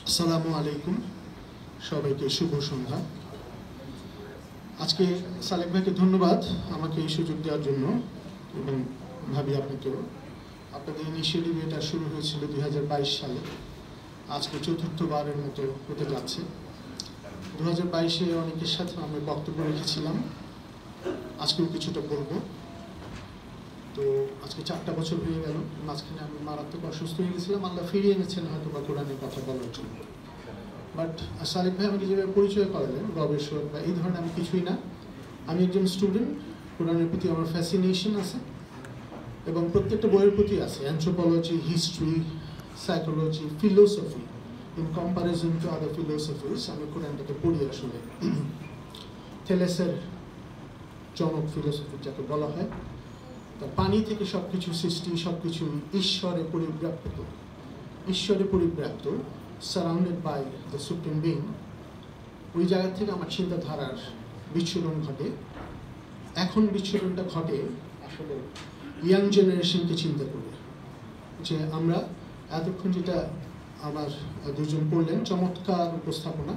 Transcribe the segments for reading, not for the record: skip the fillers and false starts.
আসসালামু আলাইকুম, সবাইকে শুভ সন্ধ্যা। আজকে সালেক ভাইকে ধন্যবাদ আমাকে এই সুযোগ দেওয়ার জন্য, এবং ভাবি আপনাকেও। আপনাদের ইনিশিয়েটিভ এটা শুরু হয়েছিল 2022 সালে, আজকে চতুর্থবারের মতো হতে যাচ্ছে। 2022-এ অনেকের সাথে আমি বক্তব্য রেখেছিলাম, আজকেও কিছুটা বলবো। তো আজকে 4টা বছর হয়ে গেল, মাঝখানে আমি মারাত্মক অসুস্থ হয়ে গেছিলাম, আল্লাহ ফিরিয়ে এনেছেন হয়তো বা কোরআনের কথা বলার জন্য। বাট সালেক ভাই আমাকে যেভাবে পরিচয় করালেন, গবেষক বা এই ধরনের আমি কিছুই না। আমি একজন স্টুডেন্ট, কোরআনের প্রতি আমার ফ্যাসিনেশন আছে এবং প্রত্যেকটা বইয়ের প্রতি আছে। Anthropology, history, psychology, philosophy, in comparison to other philosophies আমি কোরআনটাকে পড়ি আসলে। থেলেসের জনক ফিলোসফি যাকে বলা হয়, পানি থেকে সবকিছু সৃষ্টি, সবকিছু ঈশ্বরে পরিব্যাপ্ত, surrounded by the supreme being. ওই জায়গা থেকে আমার চিন্তাধারার বিচ্ছুরণ ঘটে। এখন বিচ্ছুরণটা ঘটে আসলে ইয়াং জেনারেশনকে চিন্তা করে, যে আমরা এতক্ষণ যেটা আমার দুজন বললেন, চমৎকার উপস্থাপনা,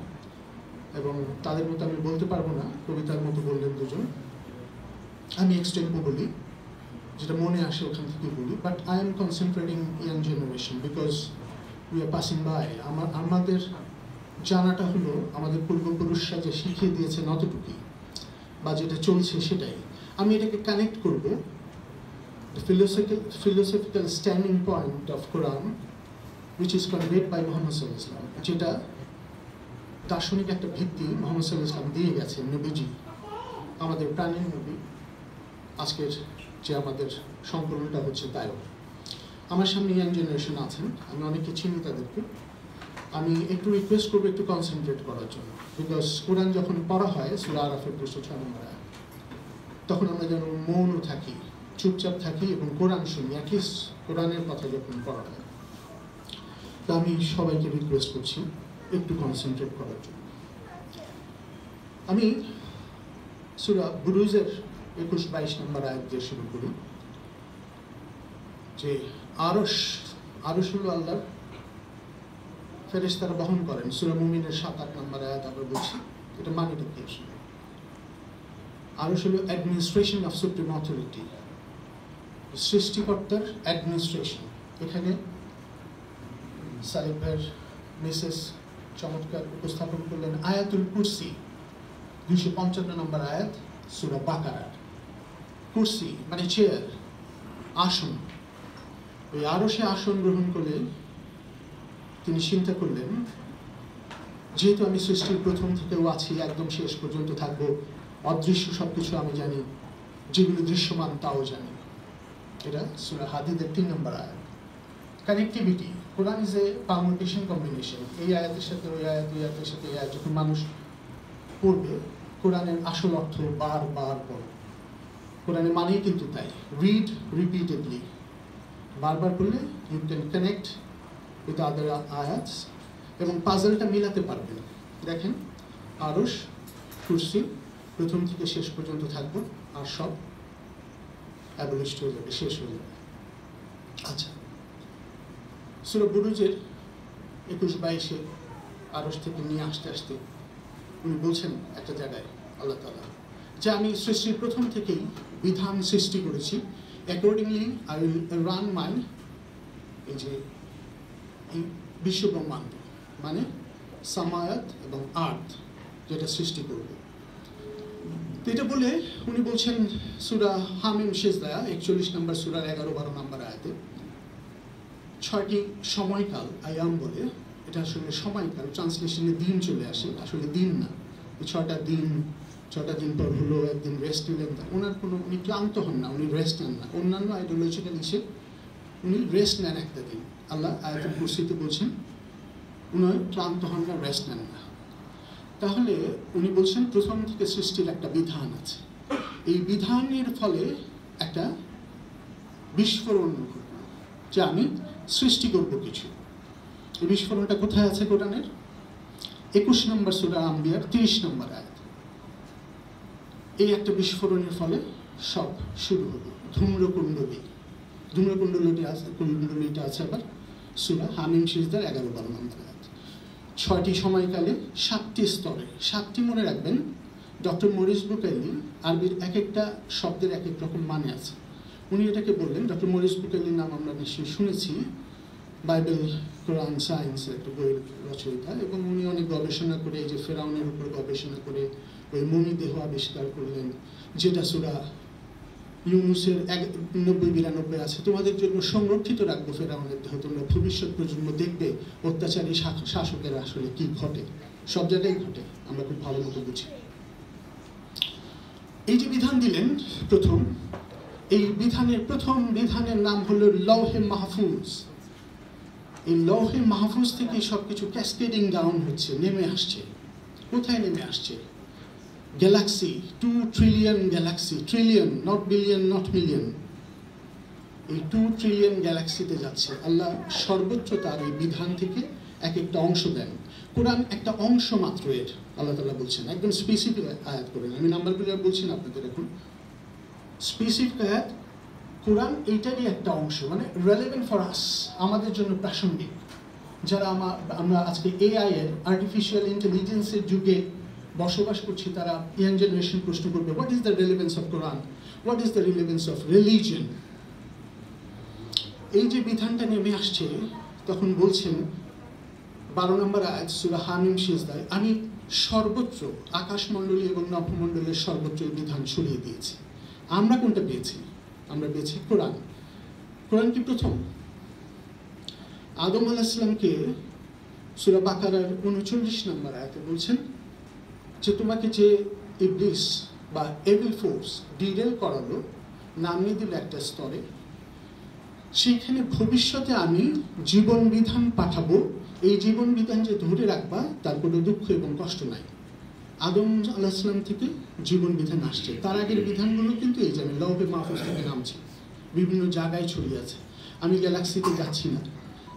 এবং তাদের মতো আমি বলতে পারবো না, কবিতার মতো বললেন দুজন। আমি এক্সটেম্পো বলি, যেটা মনে আসে ওখান থেকে বলি, but I am concentrating young generation because we are passing by. আমাদের জানাটা হলো আমাদের পূর্বপুরুষরা যে শিখিয়ে দিয়েছেন অতটুকুই, বা যেটা চলছে সেটাই। আমি এটাকে কানেক্ট করবো philosophical standing point of Quran, which is conveyed by Muhammad sallallahu alaihi wasallam, যেটা দার্শনিক একটা ভিত্তি মুহাম্মদ সাল্লাল্লাহু আলাইহি ওয়াসাল্লাম দিয়ে গেছেন, নবীজি, আমাদের প্রাণের নবী। আজকের যে আমাদের সংকলনটা হচ্ছে তাইও। আমার সামনে ইয়াং জেনারেশন আছেন, আমি অনেকে চিনি তাদেরকে। আমি একটু রিকোয়েস্ট করবো একটু কনসেন্ট্রেট করার জন্য, বিকজ কোরআন যখন পড়া হয় সূরা আরাফের 206 নম্বর আয়াত, তখন আমরা যেন মৌন থাকি, চুপচাপ থাকি এবং কোরআন শুনি, অ্যাটলিস্ট কোরআনের কথা যখন পড়া হয়। তো আমি সবাইকে রিকোয়েস্ট করছি একটু কনসেন্ট্রেট করার জন্য। আমি সূরা বুরুজের 21-22 নম্বর আয়াত দিয়ে শুরু করি, যে আরশ হলো আল্লাহর ফেরেশতারা বহন করেন। সূরা মুমিনের 7-8 নম্বর আয়াত আবার বলছি, এটা মানেটা কি আসলে? আরশ হলো অ্যাডমিনিস্ট্রেশন অফ সুপ্রিম অথরিটি, সৃষ্টিকর্তার অ্যাডমিনিস্ট্রেশন। এখানে সালেক ভাইয়ের মিসেস চমৎকার উপস্থাপন করলেন আয়াতুল কুরসি, 255 নম্বর আয়াত সূরা বাকারার। কুরসি মানে চেয়ার, আসন। ওই আরশে আসন গ্রহণ করে তিনি চিন্তা করলেন, যেহেতু আমি সৃষ্টির প্রথম থেকেও আছি, একদম শেষ পর্যন্ত থাকবো, অদৃশ্য সবকিছু আমি জানি, যেগুলো দৃশ্যমান তাও জানি। এটা সূরা হাদীদের 3 নম্বর আয়াত। Connectivity, Quran is a permutation combination. এই আয়াতের সাথে ওই আয়াত, ওই আয়াতের সাথে এই আয়াত যখন মানুষ পড়বে, কোরআনের আসল অর্থ বারবার পড়ে। কোরআনের মানেই কিন্তু তাই, রিড রিপিটেডলি, বারবার পড়লে you can connect with other আয়াতস এবং পাজলটা মিলাতে পারবেন। দেখেন, আরশ, কুরসি, প্রথম থেকে শেষ পর্যন্ত থাকবো, আর সব অ্যাবলিশড হয়ে যাবে, শেষ হয়ে যাবে। আচ্ছা, সূরা বুরুজের 21-22-এ আরশ থেকে নিয়ে আসতে আসতে উনি বলছেন একটা জায়গায়, আল্লাহ তাআলা, যে আমি সৃষ্টির প্রথম থেকেই বিধান সৃষ্টি করেছি, অ্যাকর্ডিংলি আই উইল রান মাই, এই যে এই বিশ্বব্রহ্মাণ্ড মানে সামায়াত এবং আর্থ, যেটা সৃষ্টি করবে। এটা বলে উনি বলছেন সূরা হামিম সিজদা 41 নম্বর সূরার 11-12 নম্বর আয়াতে 6টি সময়কাল আয়াম বলে। এটা আসলে সময়কাল, ট্রান্সলেশনে দিন চলে আসে, আসলে দিন না। এই 6টা দিন পর হলো একদিন রেস্ট নিলেন, ওনার কোনো, উনি ক্লান্ত হন না, উনি রেস্ট নেন না। অন্যান্য আইডিওলজিক্যাল ইসে উনি রেস্ট নেন একটা দিন। আল্লাহ আয়াতুল কুরসিতে বলছেন উনি ক্লান্ত হন না, রেস্ট নেন না। তাহলে উনি বলছেন প্রথম থেকে সৃষ্টির একটা বিধান আছে, এই বিধানের ফলে একটা বিস্ফোরণ ঘটবে, যে আমি সৃষ্টি করবো কিছু। এই বিস্ফোরণটা কোথায় আছে কোরআনের? 21 নম্বর সূরা আম্বিয়ার 30 নম্বর আয়াত। এই একটা বিস্ফোরণের ফলে সব শুরু হলো। ধূম্রকুণ্ডলীটা আছে আবার সূরা হামিম সিজদার 11-12 নম্বর আয়াত। 6টি সময়কালে 7টি স্তরে, 7টি মনে রাখবেন। ডক্টর মরিস বুকাইলি আরবির এক একটা শব্দের এক এক রকম মানে আছে। উনি এটাকে বললেন, ডক্টর মরিস বুকাইলির নাম আমরা নিশ্চয়ই শুনেছি, বাইবেল কোরআন সায়েন্সের একটা বইয়ের রচয়িতা, এবং উনি অনেক গবেষণা করে এই যে ফেরাউনের উপর গবেষণা করে ওই মমি দেহ আবিষ্কার করলেন, যেটা সূরা ইউনুসের 90-92 আছে, তোমাদের জন্য সংরক্ষিত রাখবো ফেরাউনের দেহ, তোমরা ভবিষ্যৎ প্রজন্ম দেখবে অত্যাচারী শাসকের আসলে কি ঘটে। সব জায়গায় ঘটে, আমরা খুব ভালো মতো বুঝি। এই যে বিধান দিলেন প্রথম, এই প্রথম বিধানের নাম হলো লৌহে মাহফুজ। এই লৌহে মাহফুজ থেকে সবকিছু ক্যাসকেডিং ডাউন হচ্ছে, নেমে আসছে। কোথায় নেমে আসছে? Galaxy, 2 trillion Galaxy, trillion, not billion, not million, এই 2 ট্রিলিয়ন গ্যালাক্সিতে যাচ্ছে। আল্লাহ সর্বোচ্চ তার এই বিধান থেকে এক একটা অংশ দেন। কোরআন একটা অংশ মাত্র এর, আল্লাহ তাআলা বলছেন, একদম স্পেসিফিক আয়াত করেন। আমি নাম্বারগুলো বলছি না আপনাদের এখন, স্পেসিফিক আয়াত। কোরআন এইটারই একটা অংশ, মানে রেলেভেন্ট ফর আস, আমাদের জন্য প্রাসঙ্গিক। যারা আমরা আজকে এআই এর, আর্টিফিশিয়াল ইন্টেলিজেন্সের যুগে বসবাস করছি, তারা ইয়াং জেনারেশন প্রশ্ন করবে, what is the relevance of Quran, what is the relevance of religion. এই যে বিধানটা নেমে আসছে, তখন বলছেন 12 নম্বর আয়াত সূরা হামিম সিজদায়, আমি সর্বোচ্চ আকাশমণ্ডলী এবং নভমণ্ডলের সর্বোচ্চ বিধান ছড়িয়ে দিয়েছি। আমরা কোনটা পেয়েছি? আমরা পেয়েছি কোরআন। কোরআন কি প্রথম? আদম আলাইহিস সালামকে সূরা বাকারার 39 নম্বর আয়াতে বলছেন যে তোমাকে যে ইবলিস বা এভিল ফোর্স ডিরেল করালো, নামিয়ে দিল একটা স্তরে, সেইখানে ভবিষ্যতে আমি জীবন বিধান পাঠাবো, এই জীবন বিধান যে ধরে রাখবা তার কোনো দুঃখ এবং কষ্ট নাই। আদম আলাইহিস সালাম থেকে জীবন বিধান আসছে, তার আগের বিধানগুলো কিন্তু এই যে আমি লৌহে মাহফুজ থেকে নামছি, বিভিন্ন জায়গায় ছড়িয়ে আছে। আমি গ্যালাক্সিতে যাচ্ছি না,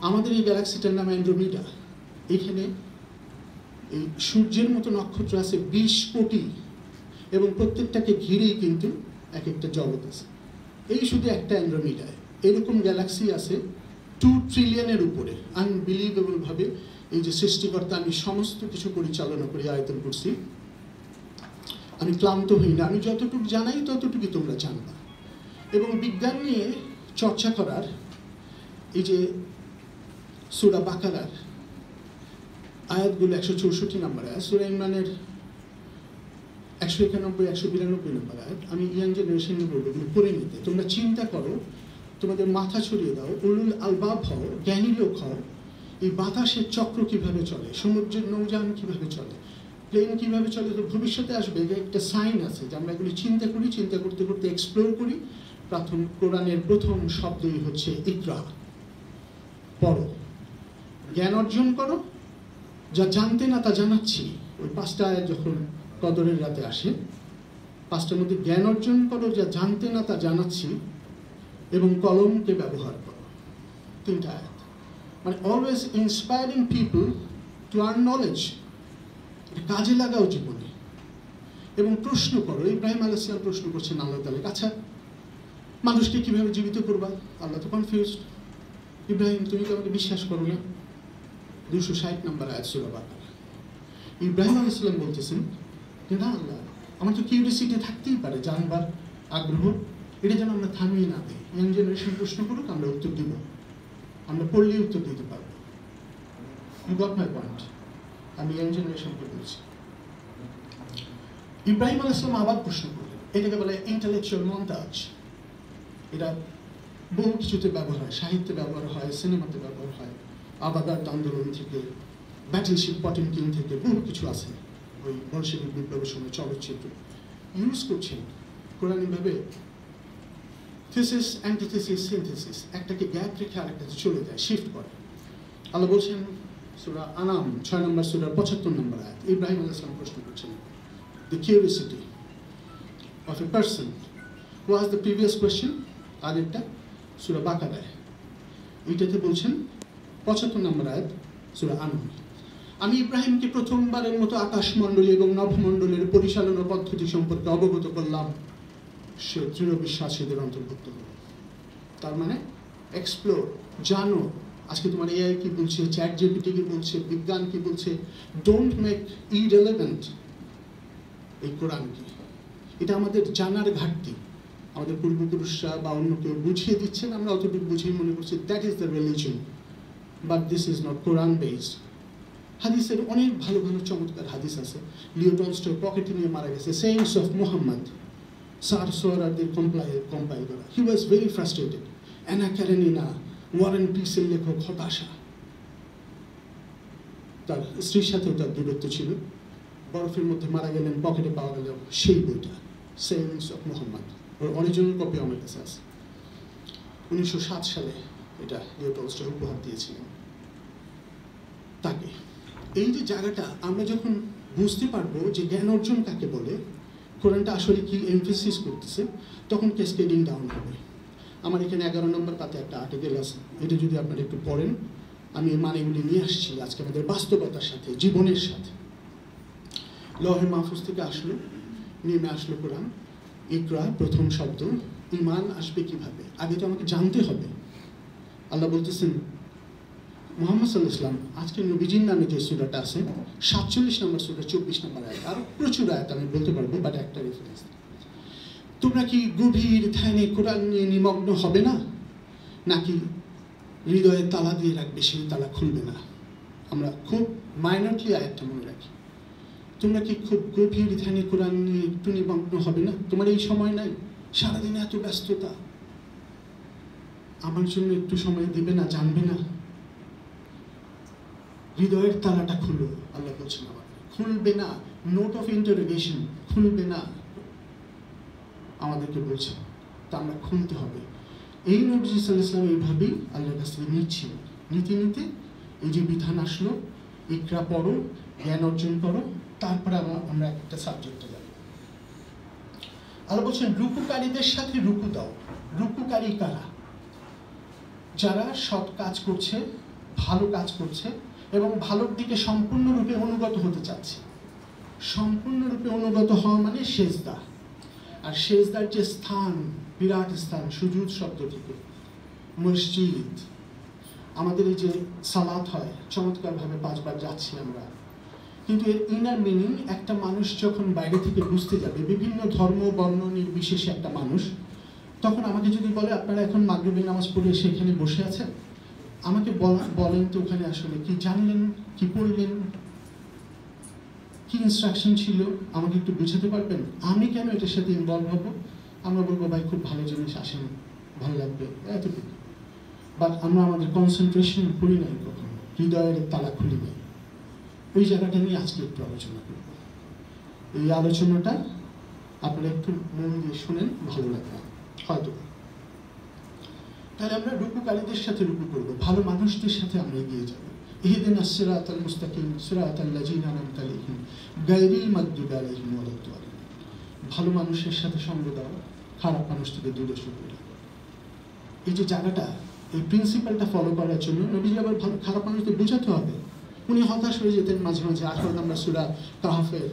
আমাদের এই গ্যালাক্সিটার নাম অ্যান্ড্রোমিডা। এখানে এই সূর্যের মতো নক্ষত্র আছে 20 কোটি, এবং প্রত্যেকটাকে ঘিরেই কিন্তু এক একটা জগৎ আছে। এই শুধু একটা অ্যান্ড্রোমিডায় এরকম গ্যালাক্সি আছে 2 ট্রিলিয়নের উপরে। আনবিলিভেবল ভাবে এই যে সৃষ্টিকর্তা, আমি সমস্ত কিছু পরিচালনা করি আয়াতুল কুরসি, আমি ক্লান্ত হই না, আমি যতটুকু জানাই ততটুকুই তোমরা জানবা। এবং বিজ্ঞান নিয়ে চর্চা করার এই যে সূরা বাকারার আয়াতগুলো 164 নম্বর আয়াত, সূরা ইমরানের 191, 192 নম্বর আয়াত, আমি ইয়াং জেনারেশনে বলবো এগুলো পড়ে নিতে। তোমরা চিন্তা করো, তোমাদের মাথা ছড়িয়ে দাও, উলুল আলবাব হও, জ্ঞানী লোক হও। এই বাতাসের চক্র কিভাবে চলে, সমুদ্রের নৌযান কিভাবে চলে, প্লেন কিভাবে চলে, তো ভবিষ্যতে আসবে। একটা সাইন আছে যে আমরা এগুলি চিন্তা করি, চিন্তা করতে করতে এক্সপ্লোর করি। কোরআনের প্রথম শব্দই হচ্ছে ইকরা, পড়ো, জ্ঞান অর্জন করো, যা জানতে না তা জানাচ্ছি। ওই 5টা আয়াত যখন কদরের রাতে আসে, 5টার মধ্যে জ্ঞান অর্জন করো, যা জানতে না তা জানাচ্ছি, এবং কলমকে ব্যবহার করো। 3টা আয়াত, মানে always inspiring people to earn knowledge. কাজে লাগাও জীবনে, এবং প্রশ্ন করো। ইব্রাহিম আলাইহিস সালাম প্রশ্ন করছেন আল্লাহ তাআলাকে, আচ্ছা মানুষকে কিভাবে জীবিত করবা? আল্লাহ তো কনফিউজড, ইব্রাহিম তুমি কি আমাকে বিশ্বাস করো না? 260 নম্বর আয়াত সূরা বাকারা। ইব্রাহিম আলাইহিস সালাম বলতেছেন যে না আল্লাহ, আমার তো কিউরিওসিটি থাকতেই পারে, জানবার আগ্রহ, এটা যেন আমরা থামিয়ে না দিই। ইয়াং জেনারেশন প্রশ্ন করুক, আমরা উত্তর দিব, আমরা পড়লেই উত্তর দিতে পারবো। You got my point? আমি ইয়াং জেনারেশনকে বলছি। ইব্রাহিম আলাইহিস সালাম আবার প্রশ্ন করলেন, এটাকে বলে ইন্টেলেকচুয়াল মন্তাজ। এটা বহু কিছুতে ব্যবহার হয়, সাহিত্যে ব্যবহার হয়, সিনেমাতে ব্যবহার হয়, আবাগার্দ আন্দোলন থেকে, ব্যাটেলশিপ পটেমকিন থেকে বহু কিছু আছে। ওই বলশেভিক বিপ্লবের সময় চলচ্চিত্র ইউজ করছেন কোরআনিকভাবে থিসিস, অ্যান্টিথিসিস, সিনথেসিস, একটাকে গ্যাপ রেখে আরেকটাতে চলে যায়, শিফট করে। আল্লাহ বলছেন সূরা আনাম 6 নম্বর সূরার 75 নম্বর আয়াত, ইব্রাহিম আলাইহিস সালাম প্রশ্ন করছেন, the curiosity of a person. What was the previous question? আগেরটা সূরা বাকারায়, এইটাতে বলছেন 75 নম্বর আয়াত সূরা আনাম, আমি ইব্রাহিমকে প্রথমবারের মতো আকাশমণ্ডলী এবং নভমণ্ডলের পরিচালনা পদ্ধতি সম্পর্কে অবগত করলাম, সে দৃঢ় বিশ্বাসীদের অন্তর্ভুক্ত হল। তার মানে এক্সপ্লোর, জানো, আজকে তোমার এআই কি বলছে, চ্যাট জিপিটি কি বলছে, বিজ্ঞান কি বলছে, ডোন্ট মেক ইররিলেভেন্ট এই কোরআনকে। এটা আমাদের জানার ঘাটতি। আমাদের পূর্বপুরুষরা বা অন্য কেউ বুঝিয়ে দিচ্ছেন, আমরা অতটুকু বুঝেই মনে করছি that is the religion, but this is not Quran based. হাদিসের অনেক ভালো ভালো চমৎকার হাদিস আছে। লিও টলস্টয় পকেটে নিয়ে মারা গেছে, সেইংস অফ মুহাম্মদ, সোহরাওয়ার্দির কম্পাইল করা। He was very frustrated. Anna Karenina, ওয়ারেন পিসের লেখক, হতাশা। তার স্ত্রীর সাথেও তার দূরত্ব ছিল। বরফের মধ্যে মারা গেলেন, পকেটে পাওয়া গেল সেই বইটা, sayings of Muhammad. Or original copy আমার কাছে আছে। 1907 সালে এটা লিও টলস্টয় উপহার দিয়েছিলেন তাকে। এই যে জায়গাটা আমরা যখন বুঝতে পারবো যে জ্ঞান অর্জন কাকে বলে, কোরআনটা আসলে কি এমফেসিস করতেছে, তখন ক্যাসকেডিং ডাউন হবে। আমার এখানে 11 নম্বর পাতে একটা আর্টিকেল আছে, এটা যদি আপনারা একটু পড়েন, আমি মানেগুলি নিয়ে আসছি আজকে আমাদের বাস্তবতার সাথে, জীবনের সাথে। লহে মাহফুজ থেকে আসলো, নেমে আসলো কোরআন, ইকরা প্রথম শব্দ, ইমান আসবে কিভাবে, আগে তো আমাকে জানতে হবে। আল্লাহ বলতেছেন মুহাম্মদ সাল্লাল্লাহু আলাইহি ওয়াসাল্লাম, আজকে নবীজির নামে যে সূরাটা আছে 47 নম্বর সূরা 24 নম্বর আয়াত, আর প্রচুর আয়াত আমি বলতে পারবো, বাট একটা রেফারেন্স। তোমরা কি গভীর ধ্যানে কোরআন নিয়ে নিমগ্ন হবে না, নাকি হৃদয়ে তালা দিয়ে রাখবে, সেই তালা খুলবে না? আমরা খুব মাইনরলি আয়াতটা মনে রাখি। তোমরা কি খুব গভীর ধ্যানে কোরআন নিয়ে একটু নিমগ্ন হবে না? তোমার এই সময় নাই, সারাদিন এত ব্যস্ততা, আমার জন্য একটু সময় দিবে না, জানবে না? হৃদয়ের তালাটা খুলো, আল্লাহ বলছেন আমাদের। খুলবে না, নোট অফ ইন্টারোগেশন, খুলবে না আমাদেরকে বলছেন, তা আমরা খুলতে হবে। এই নবী সাল্লাল্লাহু আলাইহি ওয়াসাল্লাম এইভাবেই আল্লাহর কাছ থেকে নিচ্ছিলেন। নিতে নিতে এই যে বিধান আসলো, ইকরা পড়ো, জ্ঞান অর্জন করো, তারপরে আমরা একটা সাবজেক্টে যাব। আল্লাহ বলছেন রুকুকারীদের সাথে রুকু দাও। রুকুকারী কারা? যারা সৎ কাজ করছে, ভালো কাজ করছে এবং ভালোর দিকে সম্পূর্ণরূপে অনুগত হতে চাচ্ছে। সম্পূর্ণরূপে অনুগত হওয়া মানে সেজদা। আর সেজদার যে স্থান, বিরাট স্থান, সুজুদ শব্দ থেকে, মসজিদ, আমাদের এই যে সালাত হয় চমৎকারভাবে 5 বার যাচ্ছি আমরা, কিন্তু এর ইনার মিনিং একটা মানুষ যখন বাইরে থেকে বুঝতে যাবে, বিভিন্ন ধর্ম বর্ণ নির্বিশেষে একটা মানুষ, তখন আমাকে যদি বলে আপনারা এখন মাগরিবের নামাজ পড়ে এসে এখানে বসে আছেন, আমাকে বলেন তো ওখানে আসলে কি জানলেন, কি পড়লেন, কি ইনস্ট্রাকশন ছিল, আমাকে একটু বুঝাতে পারবেন? আমি কেন এটার সাথে ইনভলভ হবো? আমরা বলবো ভাই খুব ভালো জিনিস, আসেন, ভালো লাগবে, এতটুকু। বাট আমরা আমাদের কনসেন্ট্রেশন করি নাই, কখনো হৃদয়ের তালা খুলি নাই। ওই জায়গাটা নিয়ে আজকে একটু আলোচনা করব। এই আলোচনাটা আপনারা একটু মন দিয়ে শুনেন, ভালো লাগবে হয়তো। তাহলে আমরা রুকুকারীদের সাথে রুকু করবো, ভালো মানুষদের সাথে আমরা এগিয়ে যাবো। ইহদিনাস সিরাতাল মুস্তাকিম সিরাতাল লাযিনা আনআমতা আলাইহিম গায়রিল মাগদুবি আলাইহিম ওয়ালাদ-দাল্লিন। ভালো মানুষের সাথে সঙ্গ দাও, খারাপ মানুষ থেকে দূরে সরে রাখো। এই যে জায়গাটা, এই প্রিন্সিপালটা ফলো করার জন্য নবীজি আবার ভালো খারাপ মানুষদের বোঝাতে হবে। উনি হতাশ হয়ে যেতেন মাঝে মাঝে। 18 নম্বর সূরা কাহফের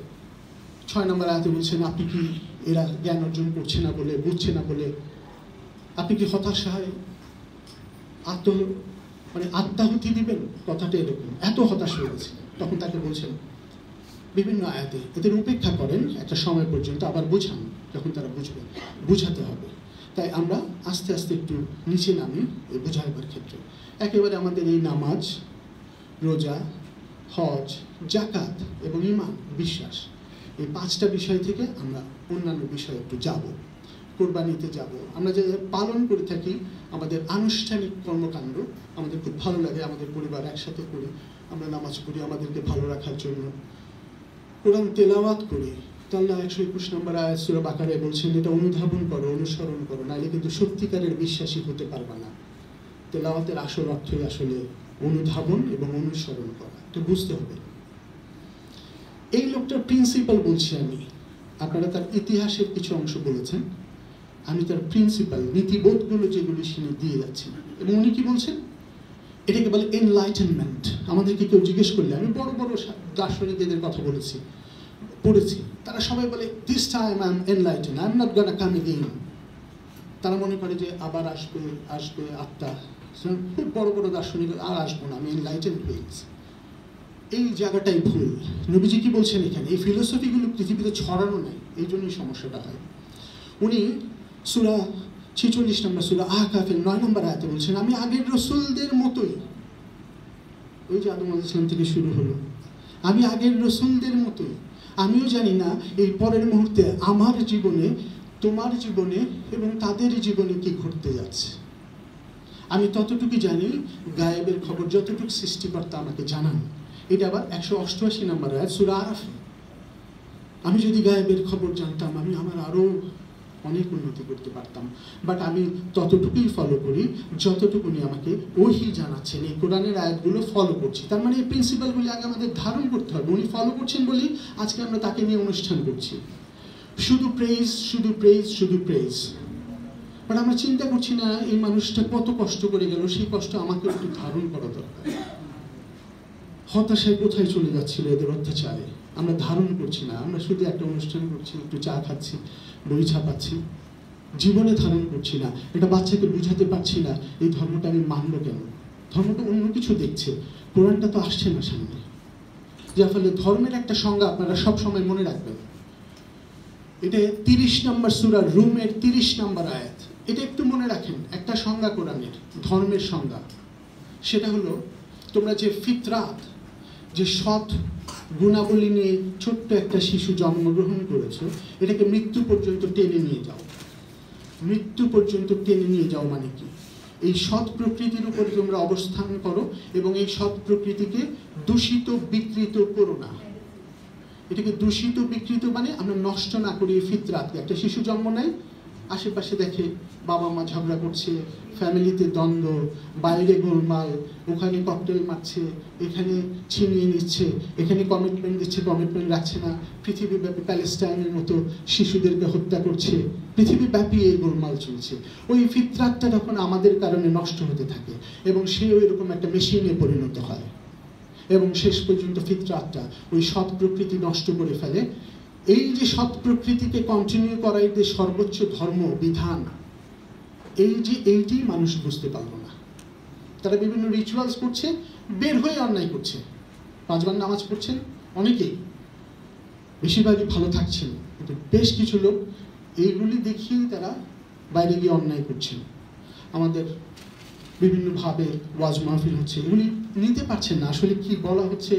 6 নম্বর আয়াতে বলছেন, আপনি কি এরা জ্ঞান অর্জন করছে না বলে, বুঝছে না বলে আপনি কি হতাশায় আত্মাহুতি দিবেন? কথাটা এরকম, এত হতাশ হয়ে গেছে। তখন তাকে বলছেন বিভিন্ন আয়াতে, এদের উপেক্ষা করেন একটা সময় পর্যন্ত, আবার বোঝান, যখন তারা বুঝবে। বুঝাতে হবে। তাই আমরা আস্তে আস্তে একটু নিচে নামি এই বোঝাইবার ক্ষেত্রে। একেবারে আমাদের এই নামাজ, রোজা, হজ, জাকাত এবং ঈমান, বিশ্বাস, এই 5টা বিষয় থেকে আমরা অন্যান্য বিষয়ে একটু যাব। কোরবানিতে যাব, আমরা যে পালন করে থাকি আমাদের আনুষ্ঠানিক কর্মকাণ্ড, আমাদের খুব ভালো লাগে, আমাদের পরিবার একসাথে করি, আমরা নামাজ পড়ি আমাদেরকে ভালো রাখার জন্য, কোরআন তেলাওয়াত করি। তো আল্লাহ 121 নম্বর আয়াত সূরা বাকারায় বলছেন, এটা অনুধাবন করো, অনুসরণ করো, নাহলে কিন্তু সত্যিকারের বিশ্বাসী হতে পারবে না। তেলাওয়াতের আসল অর্থই আসলে অনুধাবন এবং অনুসরণ করা। তো বুঝতে হবে এই লোকটার প্রিন্সিপাল বলছি আমি। আপনারা তার ইতিহাসের কিছু অংশ বলেছেন, আমি তার প্রিন্সিপাল, নীতিবোধগুলো যেগুলি তিনি দিয়ে যাচ্ছেন। এবং উনি কি বলছেন? এটাকে বলে এনলাইটেনমেন্ট। আমাদেরকে কেউ জিজ্ঞেস করলে, আমি বড় বড় দার্শনিকদের কথা পড়েছি, তারা সবাই বলে this time I am enlighten, I am not gonna come again. তারা মনে করে যে আবার আসবে আত্মা, খুব বড় বড় দার্শনিক আর আসবো না, আমি এনলাইটেন্ড হয়ে গেছি। এই জায়গাটাই ভুল। নবীজি কি বলছেন এখানে, এই ফিলোসফিগুলো পৃথিবীতে ছড়ানো নাই, এই জন্যই সমস্যাটা হয়। উনি সূরা 46 নম্বর সূরা আহকাফের 9 নম্বর আয়াতে বলছেন, আমি আগের রসুলদের মতোই, ওই যে আদম আলাইহিস সালাম থেকে শুরু হলো, আমি আগের রসুলদের মতোই, আমিও জানি না এই পরের মুহূর্তে আমার জীবনে, তোমার জীবনে এবং তাদের জীবনে কি ঘটতে যাচ্ছে। আমি ততটুকু জানি, গায়েবের খবর যতটুকু সৃষ্টিকর্তা আমাকে জানান। এটা আবার 188 নম্বর আয়াত সূরা আরাফ। আমি যদি গায়েবের খবর জানতাম, আমি আমার আরও অনেক উন্নতি করতে পারতাম, বাট আমি ততটুকুই ফলো করি যতটুকুনি আমাকে ওহী জানাচ্ছেন। এই কোরআনের আয়াতগুলো ফলো করছি, তার মানে এই প্রিন্সিপালগুলি আগে আমাদের ধারণ করতে হবে। উনি ফলো করছেন বলেই আজকে আমরা তাকে নিয়ে অনুষ্ঠান করছি, শুধু প্রেইজ, শুধু প্রেইজ, শুধু প্রেইজ। বাট আমরা চিন্তা করছি না এই মানুষটা কত কষ্ট করে গেল, সেই কষ্ট আমাকে একটু ধারণ করা দরকার। হতাশায় কোথায় চলে যাচ্ছিল এদের অত্যাচারে, আমরা ধারণ করছি না। আমরা শুধু একটা অনুষ্ঠান করছি, একটু চা খাচ্ছি, বই ছাপাচ্ছি, জীবনে ধারণ করছি না। এটা বাচ্চাকে বুঝাতে পারছি না এই ধর্মটা আমি মানব কেন। ধর্মটা অন্য কিছু দেখছে, কোরআনটা তো আসছে না সামনে। যার ফলে ধর্মের একটা সংজ্ঞা আপনারা সব সময় মনে রাখবেন। এটা 30 নম্বর সূরা রুমের 30 নম্বর আয়াত। এটা একটু মনে রাখেন, একটা সংজ্ঞা কোরআনের ধর্মের সংজ্ঞা। সেটা হলো, তোমরা যে ফিতরাত, যে সৎ গুণাবলী নিয়ে ছোট্ট একটা শিশু জন্মগ্রহণ করেছে, এটাকে মৃত্যু পর্যন্ত টেনে নিয়ে যাও। মৃত্যু পর্যন্ত টেনে নিয়ে যাও মানে কি, এই সৎ প্রকৃতির উপরে তোমরা অবস্থান করো এবং এই সৎ প্রকৃতিকে দূষিত বিকৃত করো না। এটাকে দূষিত বিকৃত মানে আমরা নষ্ট না করি এই ফিতরাতকে। একটা শিশু জন্ম নেয়, আশেপাশে দেখে বাবা মা ঝগড়া করছে, ফ্যামিলিতে দ্বন্দ্ব, বাইরে গোলমাল, ওখানে ককটেল মারছে, এখানে ছিনিয়ে নিচ্ছে, এখানে কমিটমেন্ট দিচ্ছে, কমিটমেন্ট রাখছে না, পৃথিবীব্যাপী প্যালেস্টাইনের মতো শিশুদেরকে হত্যা করছে, পৃথিবীব্যাপী এই গোলমাল চলছে। ওই ফিতরাতটা তখন আমাদের কারণে নষ্ট হতে থাকে এবং সেও এরকম একটা মেশিনে পরিণত হয় এবং শেষ পর্যন্ত ফিতরাতটা ওই সৎ প্রকৃতি নষ্ট করে ফেলে। এই যে সৎ প্রকৃতিকে কন্টিনিউ করাই যে সর্বোচ্চ ধর্ম বিধান, এইটি মানুষ বুঝতে পারলো না। তারা বিভিন্ন রিচুয়ালস করছে, বের হয়ে অন্যায় করছে। 5 বার নামাজ পড়ছেন অনেকেই, বেশিরভাগই ভালো থাকছেন, কিন্তু বেশ কিছু লোক এইগুলি দেখিয়েই তারা বাইরে গিয়ে অন্যায় করছেন। আমাদের বিভিন্নভাবে ওয়াজ মাহফিল হচ্ছে, এগুলি নিতে পারছেন না, আসলে কি বলা হচ্ছে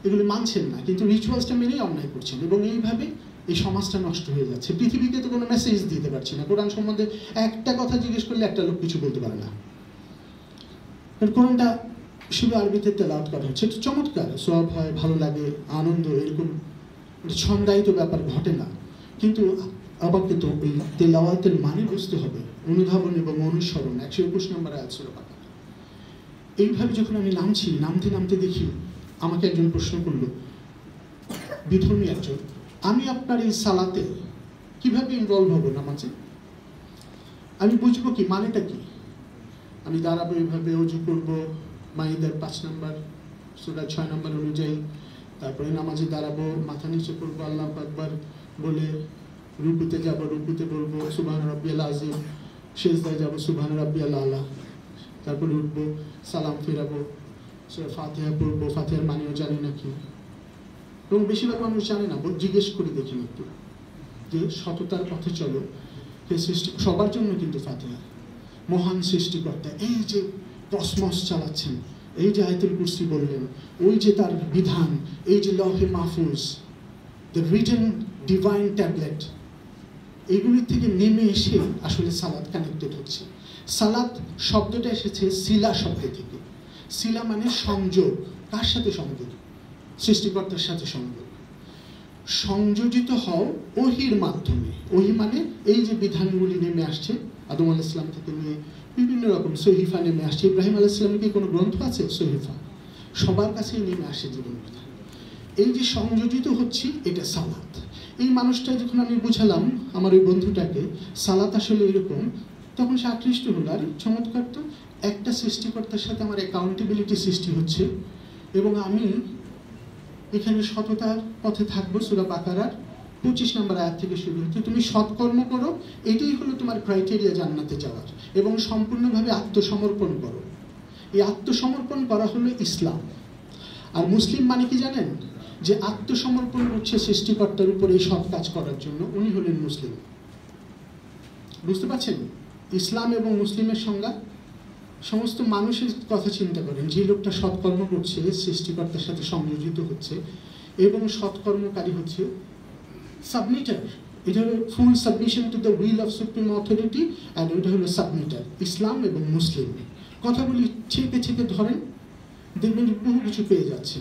এগুলি মানছেন না, কিন্তু রিচুয়ালসটা মেনেই অন্যায় করছেন এবং এইভাবে এই সমাজটা নষ্ট হয়ে যাচ্ছে। পৃথিবীকে তো কোনো মেসেজ দিতে পারছি না। কোরআন সম্বন্ধে একটা কথা জিজ্ঞেস করলে একটা লোক কিছু বলতে পারে না। কোরআনটা শুধু আরবিতে তেলাওয়াত করা হচ্ছে, এটা চমৎকার, সওয়াব হয়, ভালো লাগে, আনন্দ, এরকম ছন্দায়িত ব্যাপার ঘটে না। কিন্তু আবার কিন্তু ওই তেলাওয়াতের মানে বুঝতে হবে, অনুধাবন এবং অনুসরণ। 121 নম্বর আয়াত সূরা বাকারা। এইভাবে যখন আমি নামতে নামতে দেখি, আমাকে একজন প্রশ্ন করলো, বিধর্মী একজন, আমি আপনার এই সালাতে কিভাবে ইনভলভ হবো নামাজে, আমি বুঝবো কি, মানেটা কি? আমি দাঁড়াবো এইভাবে, অজু করবো মাইদার 5 নম্বর সূরা 6 নম্বর অনুযায়ী, তারপরে নামাজে দাঁড়াবো, মাথা নিচে করবো, আল্লাহু আকবার বলে রুকুতে যাব, রুকুতে বলবো সুবহান রাব্বিয়াল আযীম, সিজদায় যাব সুবহান রাব্বিয়াল আলা, তারপরে উঠবো, সালাম ফেরাবো, সূরা ফাতিহা পড়বো, ফাতিহার মানেও জানি না কি, এবং বেশিরভাগ মানুষ জানে না। জিজ্ঞেস করে দেখি একটু যে সততার পথে চলো, হে সৃষ্টি, সবার জন্য কিন্তু ফাতিহা, মহান সৃষ্টিকর্তা এই যে কসমস চালাচ্ছেন, এই যে আয়াতুল কুরসি বললেন, ওই যে তার বিধান, এই যে লৌহে মাহফুজ, দ্য রিটেন ডিভাইন ট্যাবলেট, এইগুলি থেকে নেমে এসে আসলে সালাত কানেক্টেড হচ্ছে। সালাত শব্দটা এসেছে সিলা শব্দ থেকে। সিলা মানে সংযোগ। কার সাথে সংযোগ? সৃষ্টিকর্তার সাথে সংযোগ। সংযোজিত হও ওহির মাধ্যমে। ওহি মানে এই যে বিধানগুলি নেমে আসছে আদম আলাইহিস সালাম থেকে নিয়ে বিভিন্ন রকম সহিফা নেমে আসছে। ইব্রাহিম আলাইহিস সালামের কি কোনো গ্রন্থ আছে? সহিফা। সবার কাছেই নেমে আসে জীবন বিধান। এই যে সংযোজিত হচ্ছি, এটা সালাত। এই মানুষটা যখন আমি বুঝালাম আমার ওই বন্ধুটাকে সালাত আসলে এরকম, তখন সে আকৃষ্ট হলো, আর চমৎকার তো, একটা সৃষ্টিকর্তার সাথে আমার অ্যাকাউন্টেবিলিটি সৃষ্টি হচ্ছে এবং আমি এখানে সততার পথে থাকবো। সূরা বাকারার 25 নম্বর আয়াত থেকে শুরু হচ্ছে, তুমি সৎকর্ম করো, এটাই হলো তোমার ক্রাইটেরিয়া জান্নাতে যাওয়ার, এবং সম্পূর্ণভাবে আত্মসমর্পণ করো। এই আত্মসমর্পণ করা হলো ইসলাম। আর মুসলিম মানে কি জানেন? যে আত্মসমর্পণ করছে সৃষ্টিকর্তার উপরে এই সৎ কাজ করার জন্য, উনি হলেন মুসলিম। বুঝতে পারছেন ইসলাম এবং মুসলিমের সংজ্ঞা? সমস্ত মানুষের কথা চিন্তা করেন, যে লোকটা সৎকর্ম করছে, সৃষ্টিকর্তার সাথে সংযোজিত হচ্ছে এবং সৎকর্মকারী হচ্ছে, সাবমিটার। এটা হলো ফুল submission to the will of supreme authority, and এটা হলো সাবমিটার। ইসলাম এবং মুসলিম কথাগুলি ছেঁকে ছেঁকে ধরেন, দেখবেন বহু কিছু পেয়ে যাচ্ছে।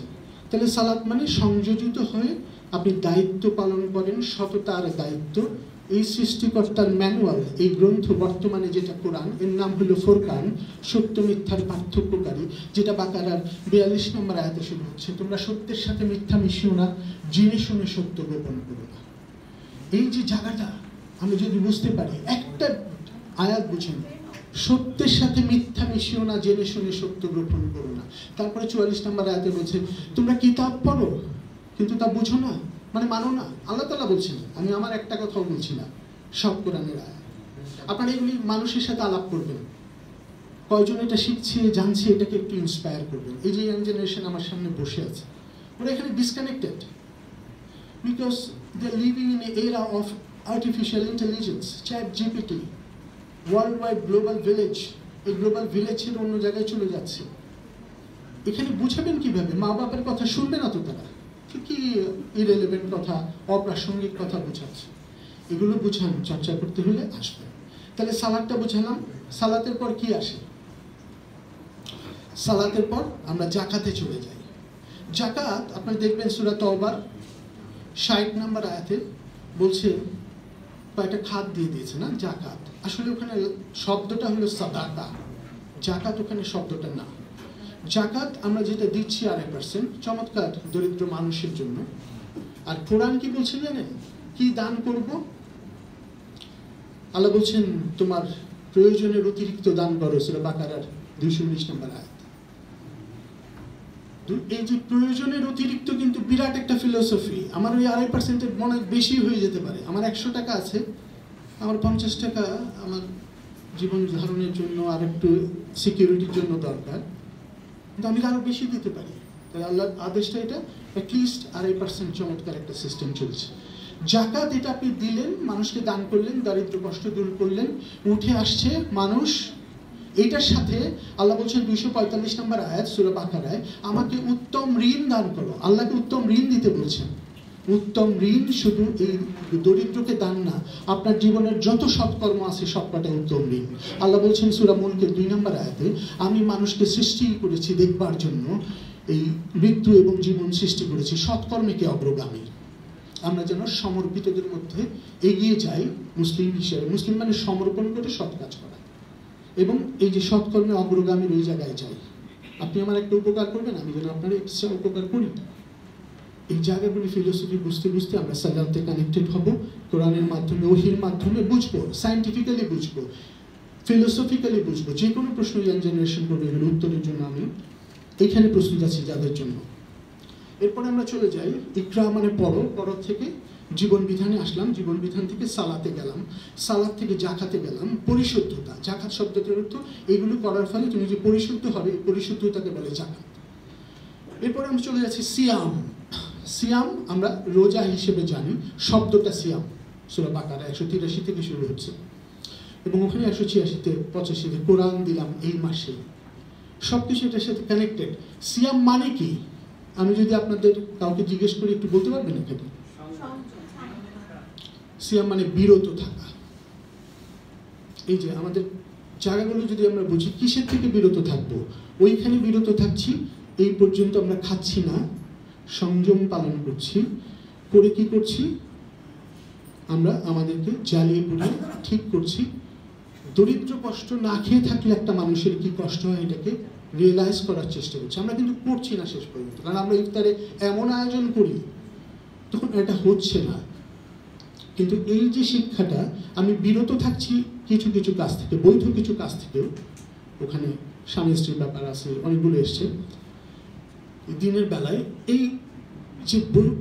তাহলে সালাত মানে সংযোজিত হয়ে আপনি দায়িত্ব পালন করেন, সততার দায়িত্ব। এই সৃষ্টিকর্তার ম্যানুয়াল, এই গ্রন্থ বর্তমানে যেটা কোরআন, এর নাম হলো ফোরকান, সত্য মিথ্যার পার্থক্যকারী, যেটা বাকারার 42 নম্বর আয়াতে শুরু হচ্ছে, তোমরা সত্যের সাথে মিথ্যা মিশিও না, জেনে শুনে সত্য গোপন করো না। এই যে জায়গাটা আমি যদি বুঝতে পারি, একটা আয়াত বুঝেন, সত্যের সাথে মিথ্যা মিশিও না, জেনে শুনে সত্য গোপন করো না। তারপরে 44 নম্বর আয়াতে বলছে তোমরা কিতাব পড়ো কিন্তু তা বুঝো না, মানে মানো না। আল্লাহ তাআলা বলছেন, আমি আমার একটা কথাও বলছি না, সব কোরআনের আয়াত। আপনারা এগুলি মানুষের সাথে আলাপ করবেন, কয়জন এটা শিখছে জানছে, এটাকে একটু ইন্সপায়ার করবেন। এই যে ইয়াং জেনারেশন আমার সামনে বসে আছে, ওরা এখানে disconnected, because they are living in a era of artificial intelligence, chat GPT, world wide global village. এই গ্লোবাল ভিলেজ ছেড়ে অন্য জায়গায় চলে যাচ্ছে। এখানে বুঝাবেন কিভাবে? মা বাবার কথা শুনবে না তো তারা, কি ইরেলেভেন্ট কথা, অপ্রাসঙ্গিক কথা বোঝাচ্ছে। এগুলো বুঝান, চর্চা করতে হলে আসবে। তাহলে সালাদটা বুঝালাম। সালাতের পর কি আসে? সালাতের পর আমরা জাকাতে চলে যাই। জাকাত আপনারা দেখবেন সূরা তওবার 60 নম্বর আয়াতে বলছে, কয়েকটা খাত দিয়ে দিয়েছে না, জাকাত। আসলে ওখানে শব্দটা হলো সাদাকা, জাকাত ওখানে শব্দটা না। জাকাত আমরা যেটা দিচ্ছি 2.5%, চমৎকার দরিদ্র মানুষের জন্য। আর কোরআন কি বলছে জানেন? কি দান করব? আল্লাহ বলছেন তোমার প্রয়োজনের অতিরিক্ত দান করো, সূরা বাকারার 219 নম্বর আয়াত। এই যে প্রয়োজনের অতিরিক্ত কিন্তু বিরাট একটা ফিলোসফি। আমার ওই 2.5%-এর মনে বেশি হয়ে যেতে পারে। আমার 100 টাকা আছে, আমার 50 টাকা আমার জীবন ধারণের জন্য আর একটু সিকিউরিটির জন্য দরকার, কিন্তু আমি আরো বেশি দিতে পারি। তাই আল্লাহর আদেশটা এটা, অ্যাটলিস্ট 2.5% চমৎকার একটা সিস্টেম চলছে। জাকাত এটা আপনি দিলেন, মানুষকে দান করলেন, দারিদ্র কষ্ট দূর করলেন, উঠে আসছে মানুষ। এইটার সাথে আল্লাহ বলছেন 245 নম্বর আয়াত সূরা বাকারায়, আমাকে উত্তম ঋণ দান করো। আল্লাহকে উত্তম ঋণ দিতে বলছেন। উত্তম ঋণ শুধু এই দরিদ্রকে দান না, আপনার জীবনের যত সৎকর্ম আছে সবকটা উত্তম ঋণ। আল্লাহ বলছেন সূরা মুলকের 2 নম্বর আয়াতে, আমি মানুষকে সৃষ্টি করেছি দেখবার জন্য, এই মৃত্যু এবং জীবন সৃষ্টি করেছি সৎকর্মে অগ্রগামী। আমরা যেন সমর্পিতদের মধ্যে এগিয়ে যাই মুসলিম হিসেবে। মুসলিম মানে সমর্পণ করে সৎ কাজ করা, এবং এই যে সৎকর্মে অগ্রগামীর ওই জায়গায় যাই। আপনি আমার একটা উপকার করবেন, আমি যেন আপনার এক্সট্রা উপকার করি। এই জায়গাগুলি ফিলোসফি বুঝতে বুঝতে আমরা সালাতে কানেক্টেড হব। কোরআনের মাধ্যমে, ওহির মাধ্যমে বুঝবো, সায়েন্টিফিক্যালি বুঝবো, ফিলোসফিক্যালি বুঝবো। যে কোনো প্রশ্ন ইয়াং জেনারেশন করবে, এগুলো উত্তরের জন্য আমি এইখানে প্রস্তুত আছি যাদের জন্য। এরপরে আমরা চলে যাই ইকরা মানে পড়ো, পড়ো থেকে জীবন বিধানে আসলাম, জীবন বিধান থেকে সালাতে গেলাম, সালাত থেকে জাকাতে গেলাম। পরিশুদ্ধতা, জাকাত শব্দটার অর্থ এগুলো করার ফলে তুমি যে পরিশুদ্ধ হবে, পরিশুদ্ধতাকে বলে জাকাত। এরপরে আমরা চলে যাচ্ছি সিয়াম। সিয়াম আমরা রোজা হিসেবে জানি, শব্দটা সিয়াম সূরা বাকারা 183 থেকে শুরু হচ্ছে, এবং ওখানে 186-তে 85-তে কোরআন দিলাম এই মাসে। সবকিছু এটার সাথে কানেক্টেড। সিয়াম মানে কি? আমি যদি আপনাদের কাউকে জিজ্ঞেস করি, একটু বলতে পারবেন এখানে? সিয়াম মানে বিরত থাকা। এই যে আমাদের জায়গাগুলো যদি আমরা বুঝি, কিসের থেকে বিরত থাকবো? ওইখানে বিরত থাকছি, এই পর্যন্ত আমরা খাচ্ছি না, সংযম পালন করছি। করে কি করছি? আমরা আমাদেরকে জ্বালিয়ে পুড়িয়ে ঠিক করছি। দরিদ্র কষ্ট না খেয়ে থাকলে একটা মানুষের কি কষ্ট হয়, এটাকে রিয়েলাইজ করার চেষ্টা করছি। আমরা কিন্তু করছি না শেষ পর্যন্ত, কারণ আমরা ইফতারে এমন আয়োজন করি তখন এটা হচ্ছে না। কিন্তু এই যে শিক্ষাটা, আমি বিরত থাকছি কিছু কিছু কাজ থেকে, বৈধ কিছু কাজ থেকেও, ওখানে স্বামী স্ত্রীর ব্যাপার আছে, অনেকগুলো এসছে দিনের বেলায়। এই যে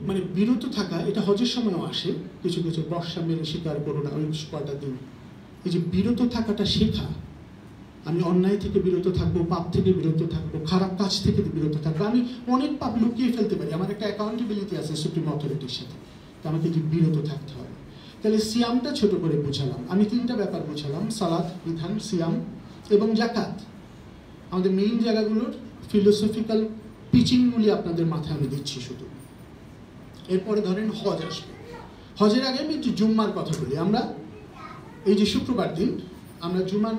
মানে বিরত থাকা, এটা হজের সময়ও আসে, কিছু কিছু বর্ষা মেরে স্বীকার করো না ওই কয়টা দিন। এই যে বিরত থাকাটা শেখা, আমি অন্যায় থেকে বিরত থাকবো, পাপ থেকে বিরত থাকবো, খারাপ কাজ থেকে বিরত থাকবো। আমি অনেক পাপ লুকিয়ে ফেলতে পারি, আমার একটা অ্যাকাউন্টেবিলিটি আছে সুপ্রিম অথরিটির সাথে, তো আমাকে যে বিরত থাকতে হবে। তাহলে সিয়ামটা ছোট করে বোঝালাম, আমি 3টা ব্যাপার বোঝালাম, সালাত, বিধান, সিয়াম এবং জাকাত। আমাদের মেইন জায়গাগুলোর ফিলোসফিক্যাল পিচিংগুলি আপনাদের মাথায় আমি দিচ্ছি শুধু। এরপরে ধরেন হজ আসবে। হজের আগে আমি একটু জুম্মার কথা বলি। আমরা এই যে শুক্রবার দিন আমরা জুমার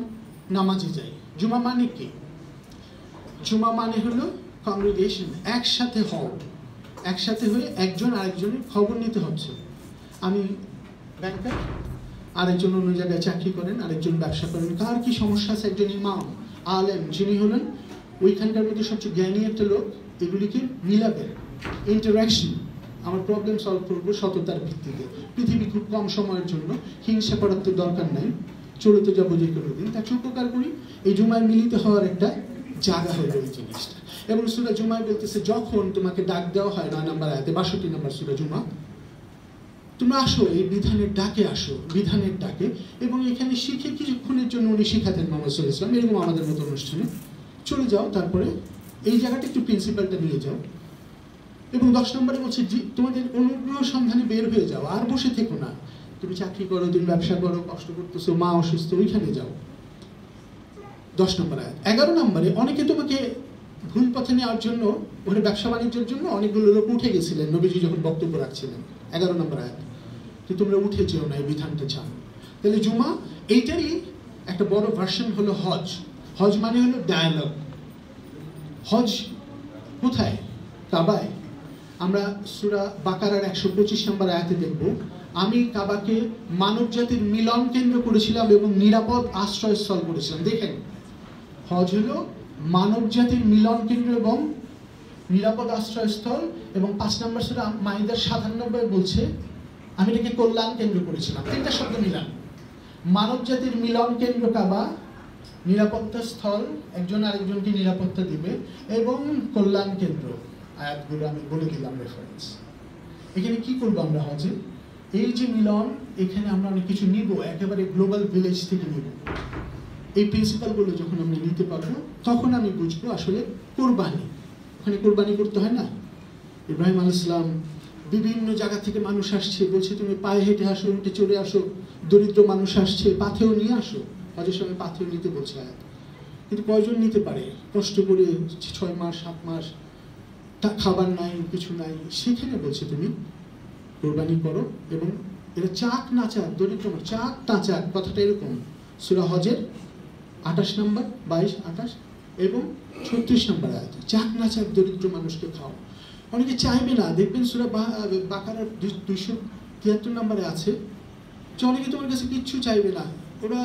নামাজে যাই। জুমা মানে কি? জুমা মানে হলো কংগ্রিগেশন, একসাথে হও, একসাথে হয়ে একজন আরেকজনের খবর নিতে হচ্ছে। আমি ব্যাংকার, আরেকজন অন্য জায়গায় চাকরি করেন, আরেকজন ব্যবসা করেন, কার কি সমস্যা আছে, একজন ইমাম আলেম যিনি হলেন ওইখানকার মধ্যে সবচেয়ে জ্ঞানী একটা লোক, এগুলিকে মিলাবেন, ইন্টারাকশন, আমার প্রবলেম সলভ করবো সততার ভিত্তিতে। পৃথিবী খুব কম সময়ের জন্য, হিংসা করার তো দরকার নাই, চলে তো যাবো যে কোনো দিন, তাকে উপকার করি। এই জুমায় মিলিত হওয়ার একটা জায়গা হলো এই জিনিসটা। এবং সূরা জুমায় বলতেছে যখন তোমাকে ডাক দেওয়া হয় 9 নম্বর আয়াতে, 62 নম্বর সূরা জুমা, তোমরা আসো, এই বিধানের ডাকে আসো, বিধানের ডাকে। এবং এখানে শিখে কিছুক্ষণের জন্য উনি শিখাতেন মোহাম্মদ সাল্লাল্লাহু আলাইহি ওয়াসাল্লাম, এরকম আমাদের মতো অনুষ্ঠানে চলে যাও, তারপরে এই জায়গাটা একটু প্রিন্সিপালটা নিয়ে যাও। এবং 10 নম্বরে বলছে যে তোমাদের অনুগ্রহ সন্ধানে বের হয়ে যাও, আর বসে থেকো না। তুমি চাকরি করো, তুমি ব্যবসা করো, কষ্ট করতেছো, মা অসুস্থ, ওইখানে যাও। 10 নম্বর আয়াত। 11 নম্বরে অনেকে তোমাকে ভুল পথে নেওয়ার জন্য, ওখানে ব্যবসা বাণিজ্যের জন্য অনেকগুলো লোক উঠে গেছিলেন নবীজি যখন বক্তব্য রাখছিলেন। 11 নম্বর আয়াত, যে তোমরা উঠে যেও না, এই বিধানটা চাও। তাহলে জুমা এইটারই একটা বড় ভার্সন হলো হজ। হজ মানে হলো ডায়ালগ। হজ কোথায়? কাবায়। আমরা সূরা বাকারার 125 নম্বর আয়াতে দেখব, আমি কাবাকে মানব জাতির মিলন কেন্দ্র করেছিলাম এবং নিরাপদ আশ্রয়স্থল করেছিলাম। দেখেন, হজ হলো মানব জাতির মিলন কেন্দ্র এবং নিরাপদ আশ্রয়স্থল। এবং 5 নম্বর সূরা মাইদার 97 বলছে আমি এটাকে কল্যাণ কেন্দ্র করেছিলাম। 3টা শব্দ মিলান, মানব জাতির মিলন কেন্দ্র কাবা, নিরাপত্তা স্থল, একজন আরেকজনকে নিরাপত্তা দিবে, এবং কল্যাণ কেন্দ্র। আয়াতগুলো আমি বলে দিলাম রেফারেন্স। এখানে কি করবো আমরা হজে? এই যে মিলন, এখানে আমরা অনেক কিছু নিব, একেবারে গ্লোবাল ভিলেজ থেকে নিব। এই প্রিন্সিপালগুলো যখন আমরা নিতে পারবো, তখন আমি বুঝবো আসলে কোরবানি। ওখানে কোরবানি করতে হয় না? ইব্রাহিম আলাইহিস সালাম, বিভিন্ন জায়গা থেকে মানুষ আসছে, বলছে তুমি পায়ে হেঁটে আসো, উঠে চলে আসো। দরিদ্র মানুষ আসছে, পাথেও নিয়ে আসো। হজের সময় পাথেও নিতে বলছে আয়াত। কিন্তু কয়জন নিতে পারে? কষ্ট করে 6 মাস 7 মাস খাবার নাই, কিছু নাই, সেখানে বলছে তুমি কোরবানি করো। এবং এটা চাক না চাক, দরিদ্র চাক না চাক, কথাটা এরকম। সূরা হজের 28 নম্বর, 22, 28 এবং 36 নম্বর আয়াত, চাক না চাক দরিদ্র মানুষকে খাও। অনেকে চাইবে না, দেখবেন সূরা বাকারার 273 নম্বরে আছে যে অনেকে তোমার কাছে কিচ্ছু চাইবে না, ওরা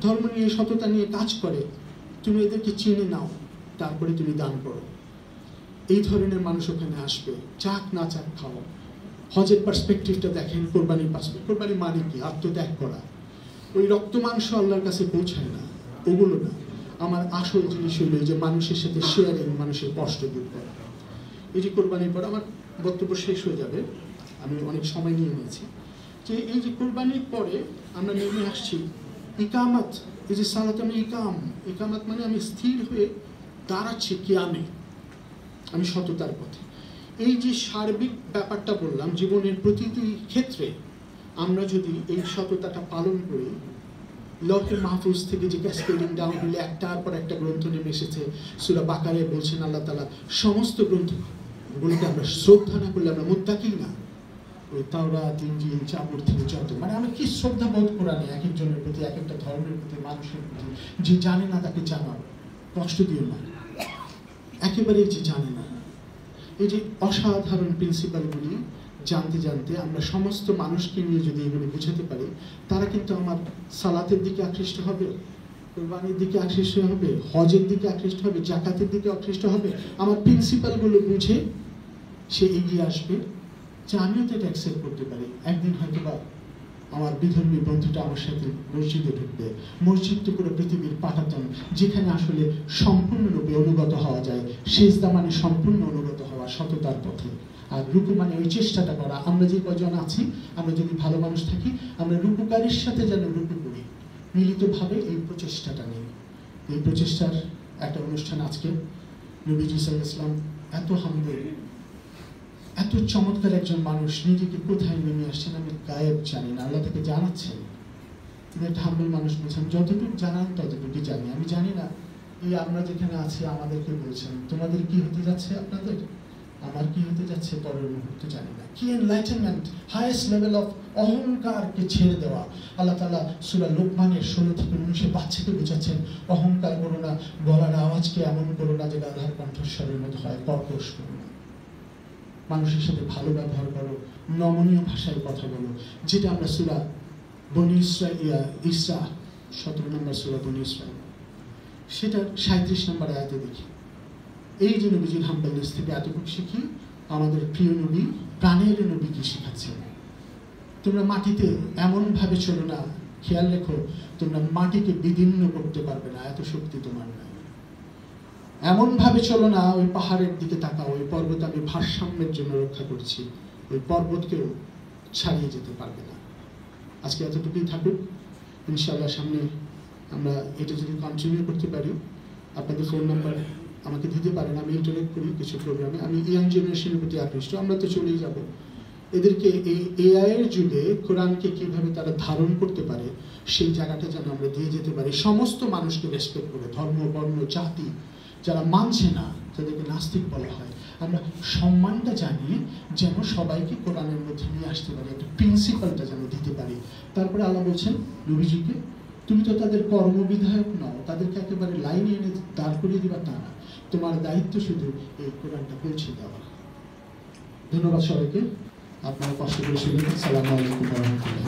ধর্ম নিয়ে, সততা নিয়ে কাজ করে, তুমি এদেরকে চিনে নাও, তারপরে তুমি দান করো। এই ধরনের মানুষ ওখানে আসবে, চাক না চাক খাও। হজের পার্সপেক্টিভটা দেখেন, কোরবানির পার্সপেক্টিভ। কোরবানি মানে কি? আত্মত্যাগ করা। ওই রক্ত মাংস আল্লাহর কাছে পৌঁছায় না, ওগুলো না। আমার আসল জিনিস হলো এই যে মানুষের সাথে শেয়ারিং, মানুষের কষ্ট দূর করা। এই যে কোরবানির পর আমার বক্তব্য শেষ হয়ে যাবে, আমি অনেক সময় নিয়ে নিয়েছি, যে এই যে কোরবানির পরে আমরা নেমে আসছি ইকামাত। এই যে সালাত, আমি ইকামাত মানে আমি স্থির হয়ে দাঁড়াচ্ছি কিয়ামে, আমি সততার পথে। এই যে সার্বিক ব্যাপারটা বললাম, জীবনের প্রতিটি ক্ষেত্রে আমরা যদি এই সততাটা পালন করি, লৌহে মাহফুজ থেকে যে ক্যাসকেডিং ডাউন হলে একটার পর একটা গ্রন্থ নেমে এসেছে। সূরা বাকারে বলছেন আল্লাহ তাআলা, সমস্ত গ্রন্থগুলোকে আমরা শ্রদ্ধা না করলে আমরা মুত্তাকি না। ওই তাওরাত, ইনজিল, জাবুর থেকে যত, মানে আমরা কি শ্রদ্ধা বোধ কোরআনে এক একজনের প্রতি, এক একটা ধর্মের প্রতি, মানুষের প্রতি। যে জানে না তাকে জানাও, কষ্ট দিও না, একেবারেই যে জানে না। এই যে অসাধারণ প্রিন্সিপালগুলি জানতে জানতে আমরা সমস্ত মানুষকে নিয়ে যদি এগুলো বুঝাতে পারি, তারা কিন্তু আমার সালাতের দিকে আকৃষ্ট হবে, কোরবানির দিকে আকৃষ্ট হবে, হজের দিকে আকৃষ্ট হবে, জাকাতের দিকে আকৃষ্ট হবে। আমার প্রিন্সিপালগুলো বুঝে সে এগিয়ে আসবে, যে আমিও তো এটা অ্যাকসেপ্ট করতে পারি। একদিন হয়তো বা আমার বিধর্মী বন্ধুটা আমার সাথে মসজিদে ঢুকবে। মসজিদ তো পুরো পৃথিবীর পাঠাতন, যেখানে আসলে সম্পূর্ণরূপে অনুগত হওয়া যায়। সেজদা মানে সম্পূর্ণ অনুগত হওয়া সততার পথে, আর রুকু মানে ওই চেষ্টাটা করা। আমরা যে কজন আছি, আমরা যদি ভালো মানুষ থাকি, আমরা রুকুকারীর সাথে যেন রুকু করি, মিলিতভাবে এই প্রচেষ্টাটা নেই। এই প্রচেষ্টার একটা অনুষ্ঠান আজকে। নবীজি সাল্লাল্লাহু আলাইহি ওয়াসাল্লাম এত হাম্বল, এত চমৎকার একজন মানুষ, নিজেকে কোথায় নেমে আসছেন আমি গায়েব জানি না, আল্লাহ তাকে জানাচ্ছেন। তিনি একটা হাম্বল মানুষ বলছেন, যতটুকু জানান ততটুকু জানি। আমি জানি না এই আমরা যেখানে আছি আমাদেরকে বলছেন তোমাদের কি হতে যাচ্ছে, আপনাদের আমার কি হতে যাচ্ছে পরের মুহূর্তে জানি না। কি এনলাইটেনমেন্ট, হাইয়েস্ট লেভেল অফ অহংকারকে ছেড়ে দেওয়া। আল্লাহ তাআলা সূরা লোকমানের 16 থেকে 19 বাচ্চাকে বোঝাচ্ছেন, অহংকার করো না, গলার আওয়াজকে এমন করো না যে গাধার কণ্ঠস্বরের মতো হয়, কর্কশ করো না, মানুষের সাথে ভালো ব্যবহার করো, নমনীয় ভাষায় কথা বলো। যেটা আমরা সূরা বনী ইসরা 17 নম্বর সূরা বনী ইসরা সেটা 37 নম্বর আয়াতে দেখি। এই যে নবীজির হাম্বলনেস থেকে এতটুকু শিখি, আমাদের প্রিয় নবী, প্রাণের নবী কি শিখাচ্ছেন, তোমরা মাটিতে এমনভাবে চলো না, খেয়াল রেখো তোমরা মাটিকে বিদীর্ণ করতে পারবে না, এত শক্তি তোমার নাই। এমনভাবে চলো না, ওই পাহাড়ের দিকে তাকাও, ওই পর্বত আমি ভারসাম্যের জন্য রক্ষা করছি, ওই পর্বতকেও ছাড়িয়ে যেতে পারবে না। আজকে এতটুকুই থাকুক, ইনশাআল্লাহ সামনে আমরা এটা যদি কন্টিনিউ করতে পারি। আপনাদের ফোন নাম্বার আমাকে দিতে পারেন, আমি ইন্টারেক্ট করি কিছু প্রোগ্রামে। আমি ইয়াং জেনারেশনের প্রতি আকৃষ্ট, আমরা তো চলেই যাব। এদেরকে এই এআই এর যুগে কোরআনকে কিভাবে তারা ধারণ করতে পারে সেই জায়গাটা যেন আমরা দিয়ে যেতে পারি, সমস্ত মানুষকে রেসপেক্ট করে, ধর্ম বর্ণ জাতি যারা মানছে না যাদেরকে নাস্তিক বলা হয়, আমরা সম্মানটা জানিয়ে যেন সবাইকে কোরআনের মধ্যে নিয়ে আসতে পারি, একটা প্রিন্সিপালটা যেন দিতে পারি। তারপরে আল্লাহ বলছেন নবীজিকে, তুমি তো তাদের কর্মবিধায়ক নও, তাদেরকে একেবারে লাইনে এনে দাঁড় করিয়ে দিবা তা না, তোমার দায়িত্ব শুধু এই কোরআনটা পৌঁছে দেওয়া। ধন্যবাদ সবাইকে, আপনারা কষ্ট করে শুনলেন। আসসালামু আলাইকুম ওয়া রাহমাতুল্লাহ।